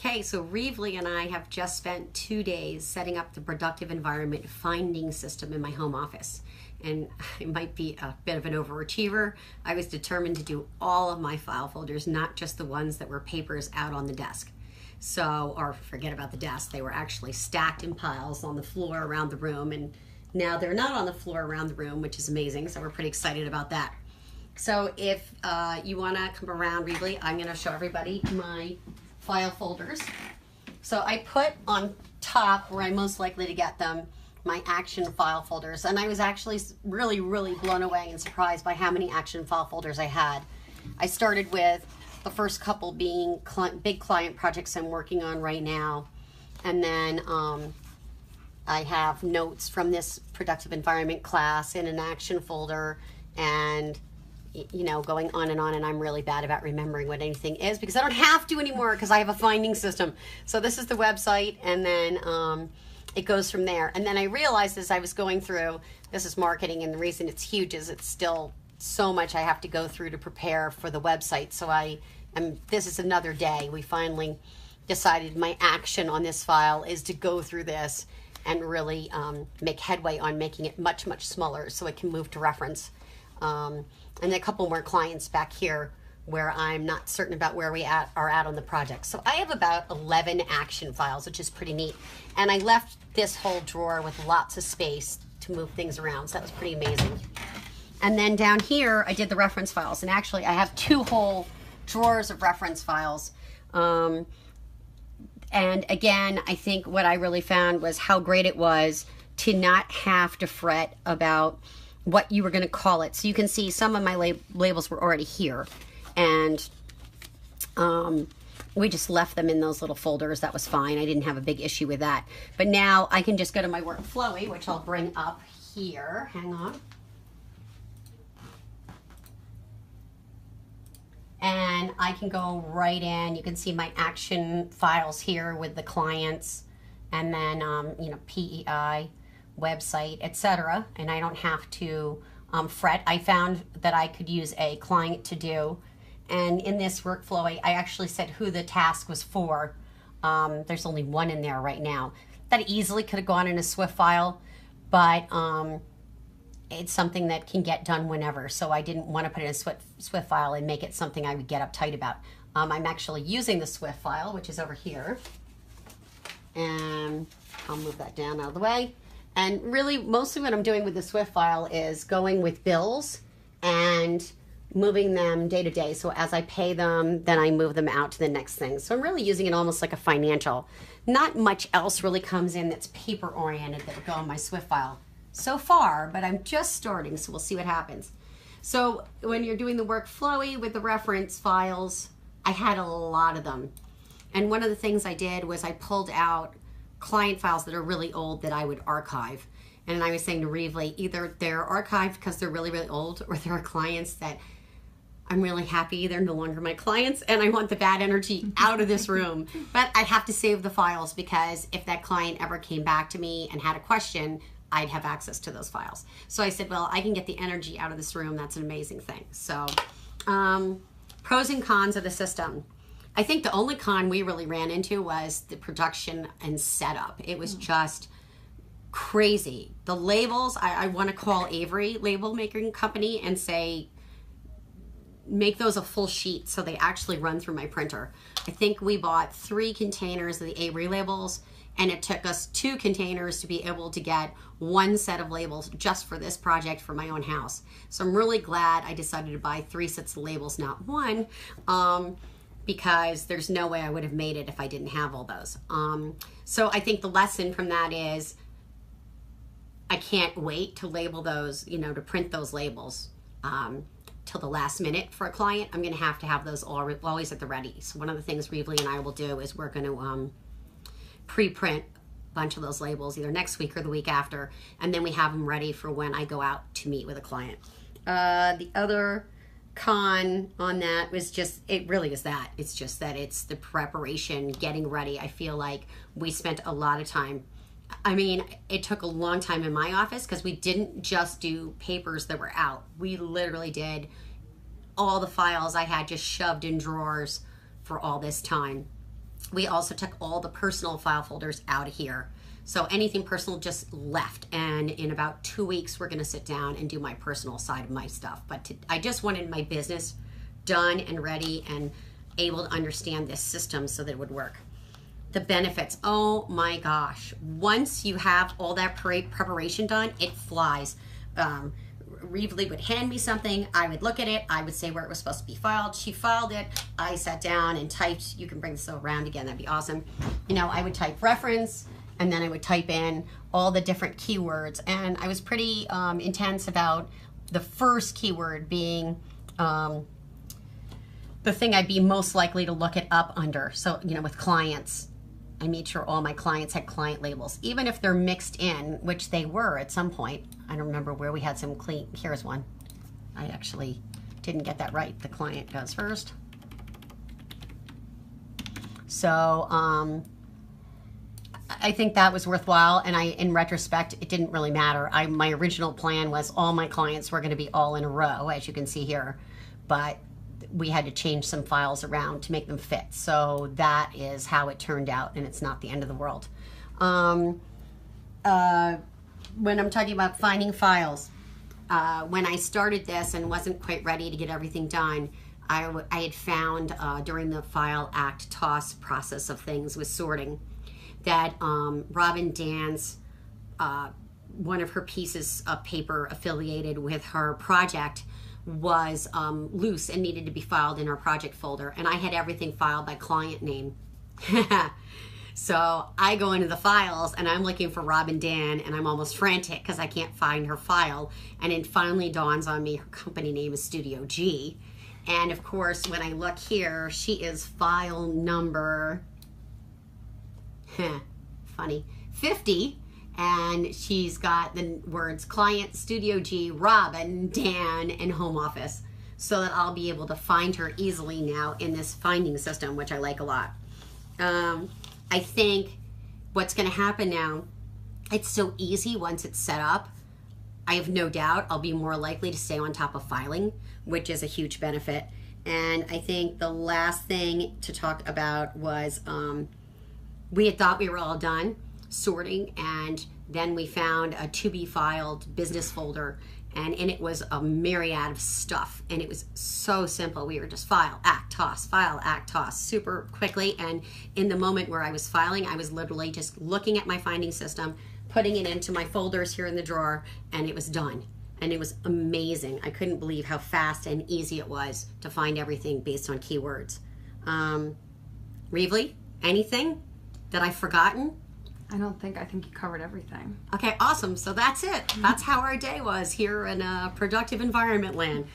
Okay, so Reevely and I have just spent 2 days setting up the productive environment finding system in my home office. And I might be a bit of an overachiever. I was determined to do all of my file folders, not just the ones that were papers out on the desk. So, or forget about the desk, they were actually stacked in piles on the floor around the room. And now they're not on the floor around the room, which is amazing. So we're pretty excited about that. So if you want to come around, Reevely, I'm going to show everybody my file folders. So I put on top, where I'm most likely to get them, my action file folders. And I was actually really blown away and surprised by how many action file folders I had. I started with the first couple being big client projects I'm working on right now. And then I have notes from this productive environment class in an action folder, and you know, going on, and I'm really bad about remembering what anything is because I don't have to anymore because I have a finding system. So this is the website, and then it goes from there. And then I realized as I was going through, this is marketing, and the reason it's huge is it's still so much I have to go through to prepare for the website. So this is another day. We finally decided my action on this file is to go through this and really make headway on making it much smaller so it can move to reference. And a couple more clients back here where I'm not certain about where we are at on the project. So I have about 11 action files, which is pretty neat. And I left this whole drawer with lots of space to move things around. So that was pretty amazing. And then down here, I did the reference files. And actually, I have 2 whole drawers of reference files. And again, I think what I really found was how great it was to not have to fret about what you were going to call it. So you can see some of my labels were already here, and we just left them in those little folders. That was fine. I didn't have a big issue with that. But now I can just go to my workflowy, which I'll bring up here. Hang on. And I can go right in. You can see my action files here with the clients, and then you know, PEI, website, etc. And I don't have to fret. I found that I could use a client to do, and in this workflow I actually said who the task was for. There's only one in there right now. That easily could have gone in a Swift file, but it's something that can get done whenever, so I didn't want to put it in a Swift file and make it something I would get uptight about. I'm actually using the Swift file, which is over here, and I'll move that down out of the way. And really, mostly what I'm doing with the Swift file is going with bills and moving them day to day. So as I pay them, then I move them out to the next thing. So I'm really using it almost like a financial. Not much else really comes in that's paper oriented that would go on my Swift file so far, but I'm just starting, so we'll see what happens. So when you're doing the workflowy with the reference files, I had a lot of them. And one of the things I did was I pulled out client files that are really old that I would archive. And I was saying to Reevely, either they're archived because they're really old, or there are clients that I'm really happy they're no longer my clients and I want the bad energy out of this room. But I'd have to save the files because if that client ever came back to me and had a question, I'd have access to those files. So I said, well, I can get the energy out of this room. That's an amazing thing. So pros and cons of the system. I think the only con we really ran into was the production and setup. It was just crazy. The labels, I want to call Avery Label Making Company and say, make those a full sheet so they actually run through my printer. I think we bought 3 containers of the Avery labels, and it took us 2 containers to be able to get 1 set of labels just for this project for my own house. So I'm really glad I decided to buy 3 sets of labels, not 1. Because there's no way I would have made it if I didn't have all those. So I think the lesson from that is I can't wait to label those, you know, to print those labels till the last minute for a client. I'm gonna have to have those always at the ready. So one of the things Reevely and I will do is we're gonna pre-print a bunch of those labels either next week or the week after, and then we have them ready for when I go out to meet with a client. The other con on that was just, it really is that. It's just that it's the preparation, getting ready. I feel like we spent a lot of time. I mean, it took a long time in my office because we didn't just do papers that were out. We literally did all the files I had just shoved in drawers for all this time. We also took all the personal file folders out of here. So anything personal just left. And in about 2 weeks, we're going to sit down and do my personal side of my stuff. But I just wanted my business done and ready and able to understand this system so that it would work. The benefits, oh my gosh. Once you have all that preparation done, it flies. Reevely would hand me something, I would look at it, I would say where it was supposed to be filed, she filed it, I sat down and typed. You can bring this around again, that'd be awesome. You know, I would type reference, and then I would type in all the different keywords, and I was pretty intense about the first keyword being the thing I'd be most likely to look it up under. So, you know, with clients, I made sure all my clients had client labels, even if they're mixed in, which they were at some point. I don't remember where we had some clean. Here's one. I actually didn't get that right. The client goes first. So I think that was worthwhile, and in retrospect, it didn't really matter. My original plan was all my clients were going to be all in a row, as you can see here, but we had to change some files around to make them fit. So that is how it turned out, and it's not the end of the world. When I'm talking about finding files, when I started this and wasn't quite ready to get everything done, I had found during the file act toss process of things with sorting that Robin Dan's one of her pieces of paper affiliated with her project was loose and needed to be filed in our project folder, and I had everything filed by client name. So I go into the files and I'm looking for Robin Dan, and I'm almost frantic because I can't find her file, and it finally dawns on me her company name is Studio G, and of course when I look here, she is file number funny 50, and she's got the words client, Studio G, Robin, Dan, and home office, so that I'll be able to find her easily now in this finding system, which I like a lot. I think what's going to happen now, it's so easy once it's set up. I have no doubt I'll be more likely to stay on top of filing, which is a huge benefit. And I think the last thing to talk about was we had thought we were all done sorting, and then we found a to be filed business folder, and in it was a myriad of stuff, and it was so simple. We were just file, act, toss, file, act, toss, super quickly. And in the moment where I was filing, I was literally just looking at my finding system, putting it into my folders here in the drawer, and it was done. And it was amazing. I couldn't believe how fast and easy it was to find everything based on keywords. Reevely, anything that I've forgotten? I think you covered everything. Okay, awesome. So that's it. That's how our day was here in Productive Environment Land.